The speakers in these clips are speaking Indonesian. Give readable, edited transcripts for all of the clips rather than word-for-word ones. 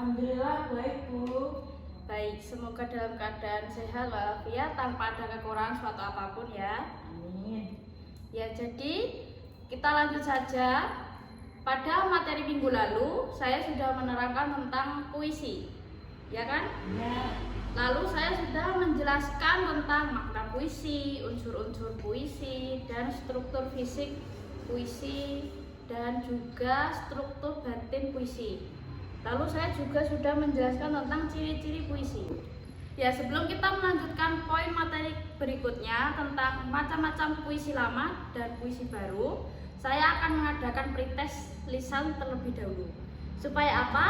Alhamdulillah baik, Bu. Baik, semoga dalam keadaan sehat walafiat tanpa ada kekurangan suatu apapun ya. Amin. Ya, jadi kita lanjut saja. Pada materi minggu lalu saya sudah menerangkan tentang puisi, ya kan? Ya. Lalu saya sudah menjelaskan tentang makna puisi, unsur-unsur puisi, dan struktur fisik puisi, dan juga struktur batin puisi. Lalu saya juga sudah menjelaskan tentang ciri-ciri puisi. Ya, sebelum kita melanjutkan poin materi berikutnya tentang macam-macam puisi lama dan puisi baru, saya akan mengadakan pretest lisan terlebih dahulu. Supaya apa?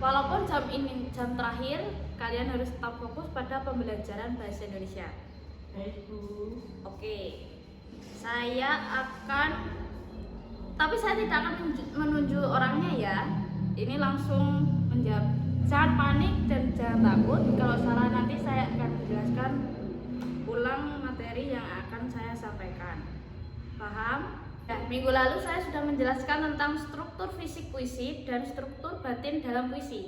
Walaupun jam ini jam terakhir, kalian harus tetap fokus pada pembelajaran bahasa Indonesia. Baik, Bu. Oke, tapi saya tidak akan menunjuk orangnya ya. Ini langsung menjawab. Jangan panik dan jangan takut. Kalau salah nanti saya akan menjelaskan ulang materi yang akan saya sampaikan. Paham? Ya, minggu lalu saya sudah menjelaskan tentang struktur fisik puisi dan struktur batin dalam puisi.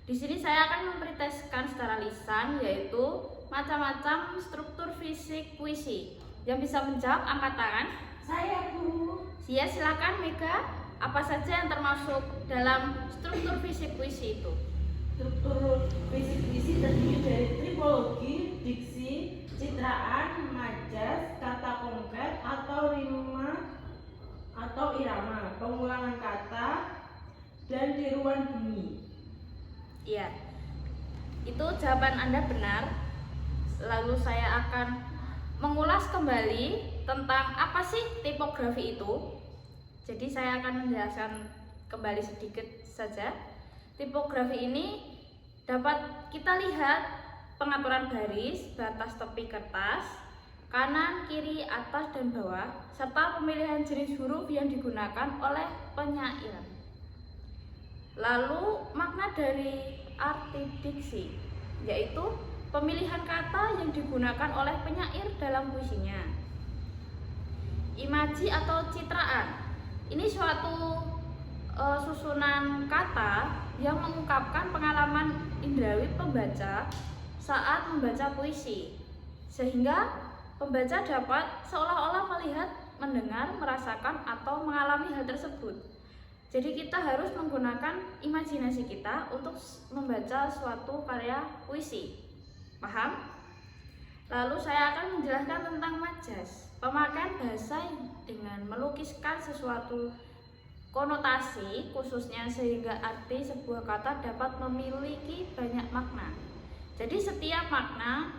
Di sini saya akan mempreteskan secara lisan, yaitu macam-macam struktur fisik puisi. Yang bisa menjawab angkat tangan. Saya, Bu. Ya, silakan Mega. Apa saja yang termasuk dalam struktur fisik puisi itu? Struktur fisik puisi terdiri dari tripologi, diksi, citraan, majas, kata konkret atau rima atau irama, pengulangan kata, dan tiruan bunyi. Iya, itu jawaban Anda benar. Lalu saya akan mengulas kembali tentang apa sih tipografi itu. Jadi saya akan menjelaskan kembali sedikit saja. Tipografi ini dapat kita lihat pengaturan baris, batas tepi kertas, kanan, kiri, atas, dan bawah, serta pemilihan jenis huruf yang digunakan oleh penyair. Lalu makna dari arti diksi, yaitu pemilihan kata yang digunakan oleh penyair dalam puisinya. Imaji atau citraan, ini suatu susunan kata yang mengungkapkan pengalaman indrawi pembaca saat membaca puisi, sehingga pembaca dapat seolah-olah melihat, mendengar, merasakan, atau mengalami hal tersebut. Jadi kita harus menggunakan imajinasi kita untuk membaca suatu karya puisi. Paham? Lalu saya akan menjelaskan tentang majas, pemakaian bahasa dengan melukiskan sesuatu konotasi khususnya sehingga arti sebuah kata dapat memiliki banyak makna. Jadi setiap makna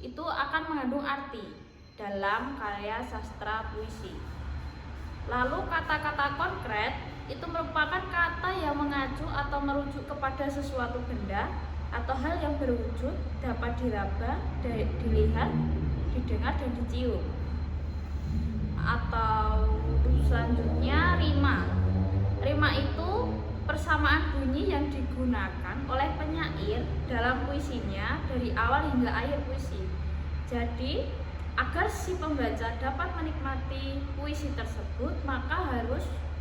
itu akan mengandung arti dalam karya sastra puisi. Lalu kata-kata konkret itu merupakan kata yang mengacu atau merujuk kepada sesuatu benda atau hal yang berwujud, dapat diraba, dilihat, didengar, dan dicium. Atau selanjutnya rima. Rima itu persamaan bunyi yang digunakan oleh penyair dalam puisinya dari awal hingga akhir puisi. Jadi agar si pembaca dapat menikmati puisi tersebut, maka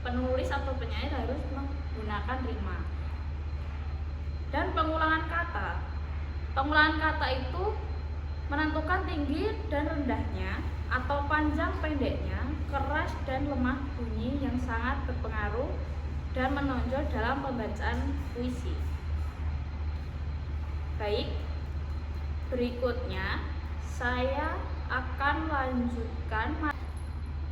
penulis atau penyair harus menggunakan rima. Dan pengulangan kata. Pengulangan kata itu menentukan tinggi dan rendahnya atau panjang pendeknya, keras dan lemah bunyi yang sangat berpengaruh dan menonjol dalam pembacaan puisi. Baik, berikutnya saya akan lanjutkan.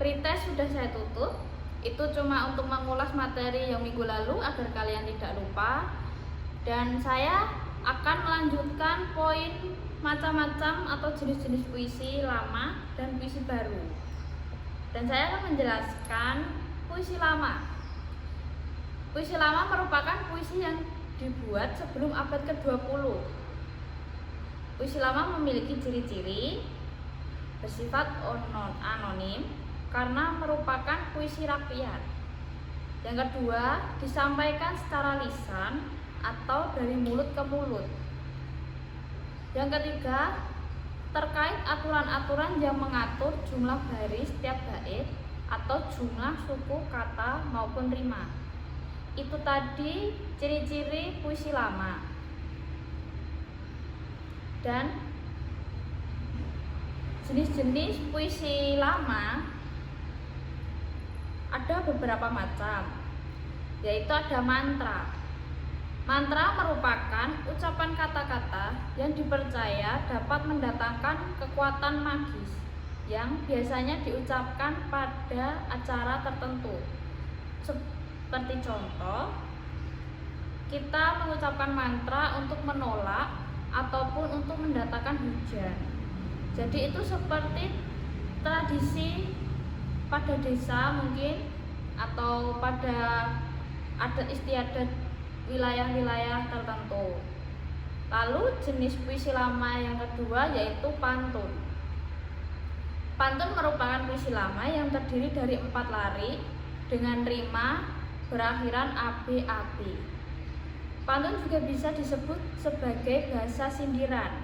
Pretest sudah saya tutup. Itu cuma untuk mengulas materi yang minggu lalu agar kalian tidak lupa. Dan saya akan melanjutkan poin macam-macam atau jenis-jenis puisi lama dan puisi baru. Dan saya akan menjelaskan puisi lama. Puisi lama merupakan puisi yang dibuat sebelum abad ke-20. Puisi lama memiliki ciri-ciri bersifat anonim karena merupakan puisi rakyat. Yang kedua, disampaikan secara lisan atau dari mulut ke mulut. Yang ketiga, terkait aturan-aturan yang mengatur jumlah baris setiap bait atau jumlah suku kata maupun rima. itu tadi ciri-ciri puisi lama. Dan jenis-jenis puisi lama ada beberapa macam, yaitu ada mantra. Mantra merupakan ucapan kata-kata yang dipercaya dapat mendatangkan kekuatan magis yang biasanya diucapkan pada acara tertentu. Seperti contoh, kita mengucapkan mantra untuk menolak ataupun untuk mendatangkan hujan. Jadi itu seperti tradisi pada desa mungkin, atau pada adat istiadat wilayah-wilayah tertentu. Lalu jenis puisi lama yang kedua yaitu pantun. Pantun merupakan puisi lama yang terdiri dari 4 lari dengan rima berakhiran ab-ab. Pantun juga bisa disebut sebagai bahasa sindiran.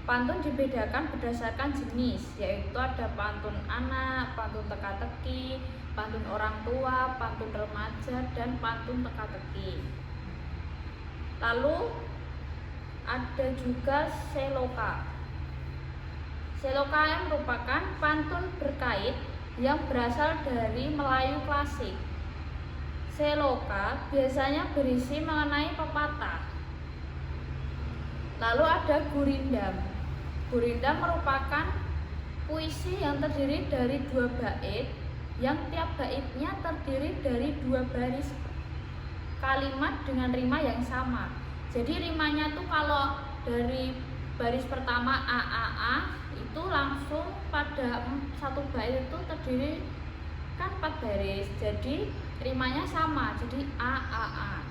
Pantun dibedakan berdasarkan jenis, yaitu ada pantun anak, pantun teka-teki, pantun orang tua, pantun remaja, dan pantun teka-teki. Lalu ada juga seloka. Seloka yang merupakan pantun berkait yang berasal dari Melayu klasik. Seloka biasanya berisi mengenai pepatah. Lalu ada gurindam. Gurindam merupakan puisi yang terdiri dari 2 bait, yang tiap baitnya terdiri dari 2 baris kalimat dengan rima yang sama. Jadi rimanya tuh kalau dari baris pertama a itu langsung pada 1 bait itu terdiri kan 4 baris. Jadi rimanya sama, jadi a.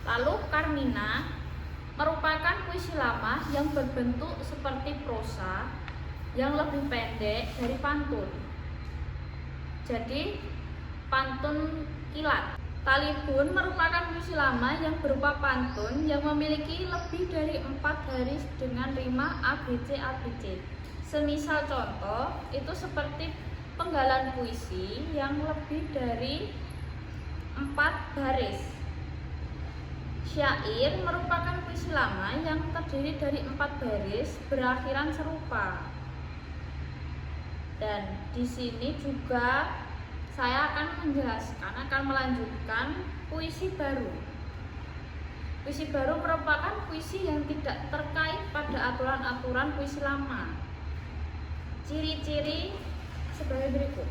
Lalu Karmina merupakan puisi lama yang berbentuk seperti prosa yang lebih pendek dari pantun. Jadi pantun kilat. Talibun merupakan puisi lama yang berupa pantun yang memiliki lebih dari 4 baris dengan rima ABC. Semisal contoh, itu seperti penggalan puisi yang lebih dari 4 baris. Syair merupakan puisi lama yang terdiri dari 4 baris berakhiran serupa. Dan di sini juga saya akan melanjutkan puisi baru. Puisi baru merupakan puisi yang tidak terkait pada aturan-aturan puisi lama. Ciri-ciri sebagai berikut.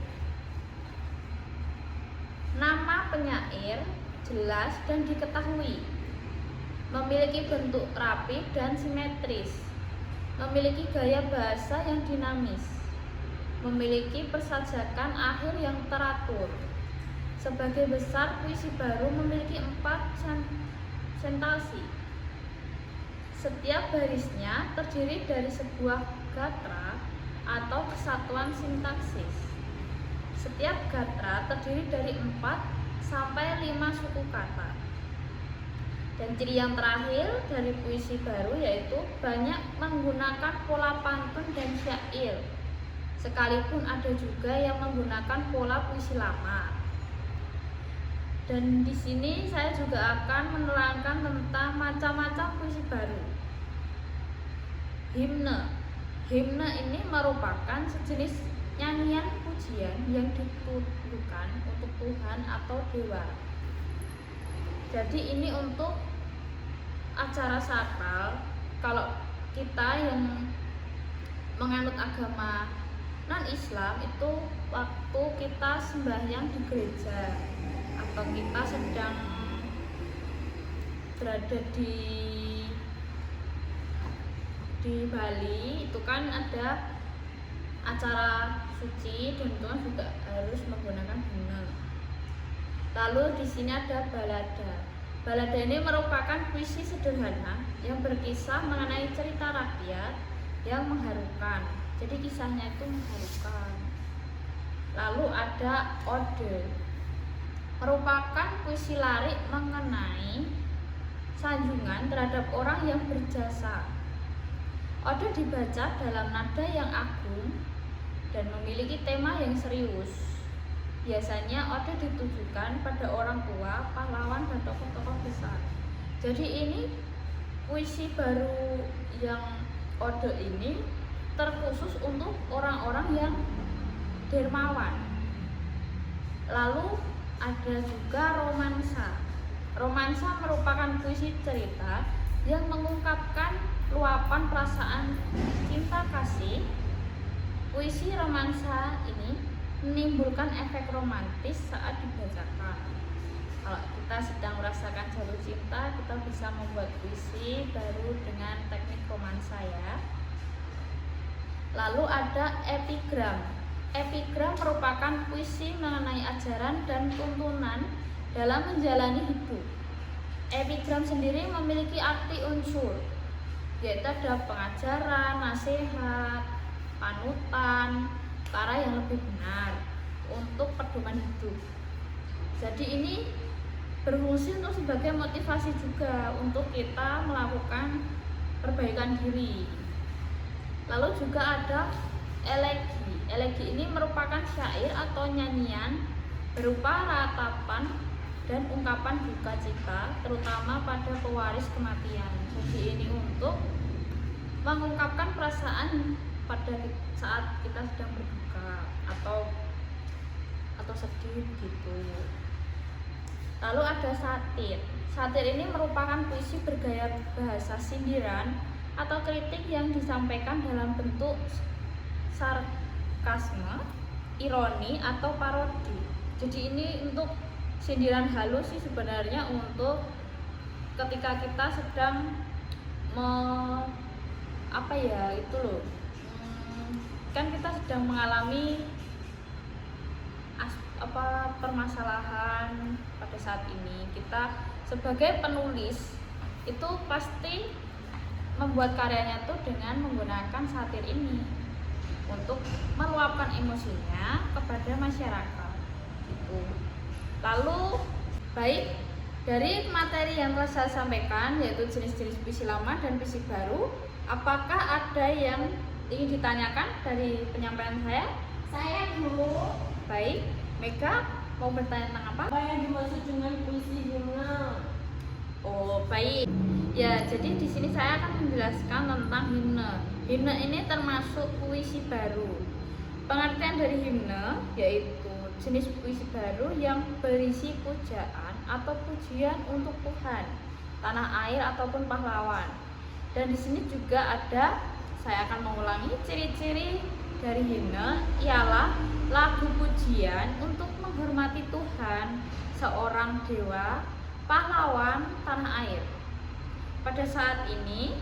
Nama penyair jelas dan diketahui. Memiliki bentuk rapi dan simetris. Memiliki gaya bahasa yang dinamis. Memiliki persajakan akhir yang teratur. Sebagai besar, puisi baru memiliki 4 sentasi. Setiap barisnya terdiri dari sebuah gatra atau kesatuan sintaksis. Setiap gatra terdiri dari 4 sampai 5 suku kata. Dan ciri yang terakhir dari puisi baru yaitu banyak menggunakan pola pantun dan syair. Sekalipun ada juga yang menggunakan pola puisi lama. Dan di sini saya juga akan menerangkan tentang macam-macam puisi baru. Himne. Himne ini merupakan sejenis nyanyian pujian yang ditujukan untuk Tuhan atau dewa. Jadi ini untuk acara sakral. Kalau kita yang menganut agama non-Islam itu waktu kita sembahyang di gereja atau kita sedang berada di Bali, itu kan ada acara suci dan itu kan juga harus menggunakan himne. Lalu di sini ada balada. Balada ini merupakan puisi sederhana yang berkisah mengenai cerita rakyat yang mengharukan. Jadi kisahnya itu mengharukan. Lalu ada ode. Merupakan puisi larik mengenai sanjungan terhadap orang yang berjasa. Ode dibaca dalam nada yang agung dan memiliki tema yang serius. biasanya ode ditujukan pada orang tua, pahlawan, dan tokoh-tokoh besar. Jadi ini puisi baru yang ode ini terkhusus untuk orang-orang yang dermawan. Lalu ada juga romansa. Romansa merupakan puisi cerita yang mengungkapkan luapan perasaan cinta kasih. Puisi romansa ini menimbulkan efek romantis saat dibacakan. Kalau kita sedang merasakan jatuh cinta, kita bisa membuat puisi baru dengan teknik romansa ya. Lalu ada epigram. Epigram merupakan puisi mengenai ajaran dan tuntunan dalam menjalani hidup. Epigram sendiri memiliki arti unsur, yaitu ada pengajaran, nasihat, panutan, cara yang lebih benar untuk pedoman hidup. Jadi ini berfungsi untuk sebagai motivasi juga untuk kita melakukan perbaikan diri. Lalu juga ada elegi. Elegi ini merupakan syair atau nyanyian berupa ratapan dan ungkapan duka cita, terutama pada pewaris kematian. Jadi ini untuk mengungkapkan perasaan pada saat kita sedang berduka atau sedih gitu. Lalu ada satir. Satir ini merupakan puisi bergaya bahasa sindiran atau kritik yang disampaikan dalam bentuk sarkasme, ironi, atau parodi. Jadi ini untuk sindiran halus sih sebenarnya, untuk ketika kita sedang kan kita sedang mengalami permasalahan pada saat ini. Kita sebagai penulis itu pasti membuat karyanya tuh dengan menggunakan satir ini untuk meluapkan emosinya kepada masyarakat gitu. Lalu baik, dari materi yang telah saya sampaikan, yaitu jenis-jenis puisi lama dan puisi baru, apakah ada yang ingin ditanyakan dari penyampaian saya? Saya dulu. Baik, Mega mau bertanya tentang apa? Apa yang dimaksud dengan puisi himne? Oh, baik. Ya, jadi di sini saya akan menjelaskan tentang himne. Himne ini termasuk puisi baru. Pengertian dari himne yaitu jenis puisi baru yang berisi pujaan atau pujian untuk Tuhan, tanah air ataupun pahlawan. Dan di sini juga ada, saya akan mengulangi, ciri-ciri dari himne ialah lagu pujian untuk menghormati Tuhan, seorang dewa, pahlawan, tanah air. Pada saat ini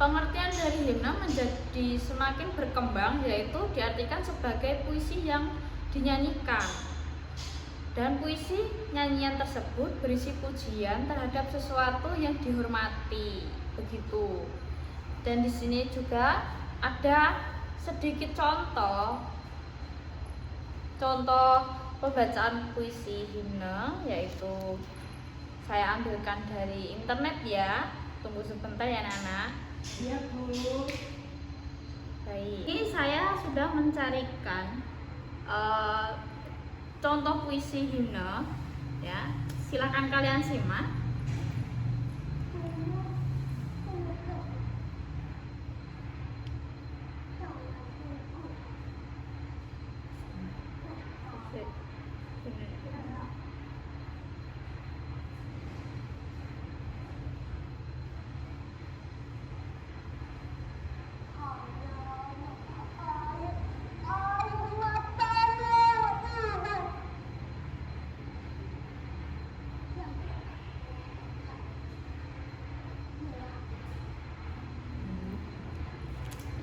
pengertian dari himne menjadi semakin berkembang, yaitu diartikan sebagai puisi yang dinyanyikan, dan puisi nyanyian tersebut berisi pujian terhadap sesuatu yang dihormati, begitu. Dan di sini juga ada sedikit contoh pembacaan puisi himne, yaitu saya ambilkan dari internet ya. Tunggu sebentar ya Nana. Iya Bu. Baik, ini saya sudah mencarikan contoh puisi himne ya. Silakan kalian simak.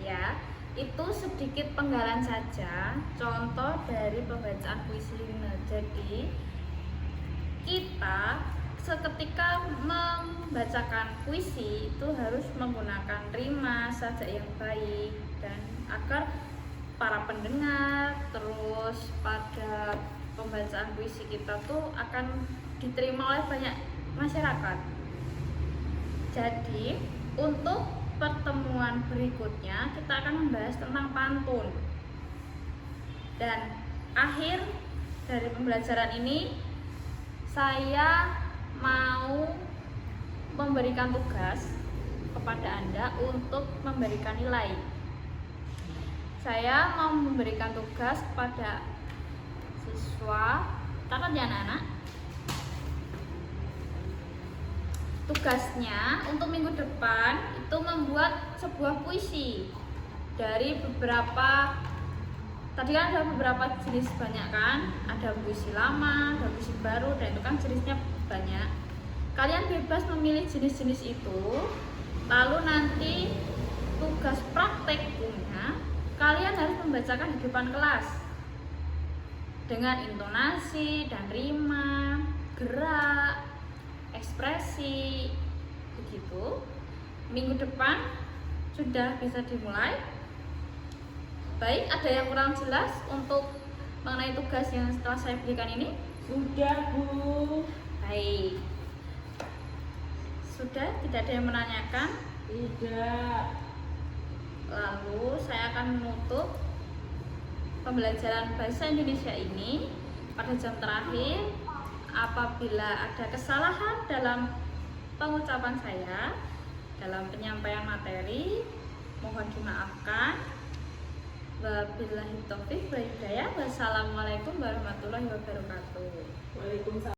Ya, itu sedikit penggalan saja contoh dari pembacaan puisi himne. Jadi kita seketika membacakan puisi itu harus menggunakan rima, sajak yang baik, dan agar para pendengar terus pada pembacaan puisi kita tuh akan diterima oleh banyak masyarakat. Jadi untuk pertemuan berikutnya kita akan membahas tentang pantun, dan akhir dari pembelajaran ini saya mau memberikan tugas kepada Anda untuk memberikan nilai. Saya mau memberikan tugas kepada siswa, catat ya anak-anak. Tugasnya untuk minggu depan itu membuat sebuah puisi dari beberapa, tadi kan ada beberapa jenis banyak kan, ada puisi lama, ada puisi baru, dan itu kan jenisnya banyak. Kalian bebas memilih jenis-jenis itu, lalu nanti tugas prakteknya kalian harus membacakan di depan kelas dengan intonasi dan rima, gerak, ekspresi, begitu. Minggu depan sudah bisa dimulai. Baik, ada yang kurang jelas untuk mengenai tugas yang setelah saya berikan ini? Sudah, Bu. Baik. Sudah, tidak ada yang menanyakan? Tidak. Lalu saya akan menutup pembelajaran bahasa Indonesia ini pada jam terakhir. Apabila ada kesalahan dalam pengucapan saya, dalam penyampaian materi, mohon dimaafkan. Wabillahi taufiq wal hidayah. Wassalamualaikum warahmatullahi wabarakatuh. Waalaikumsalam.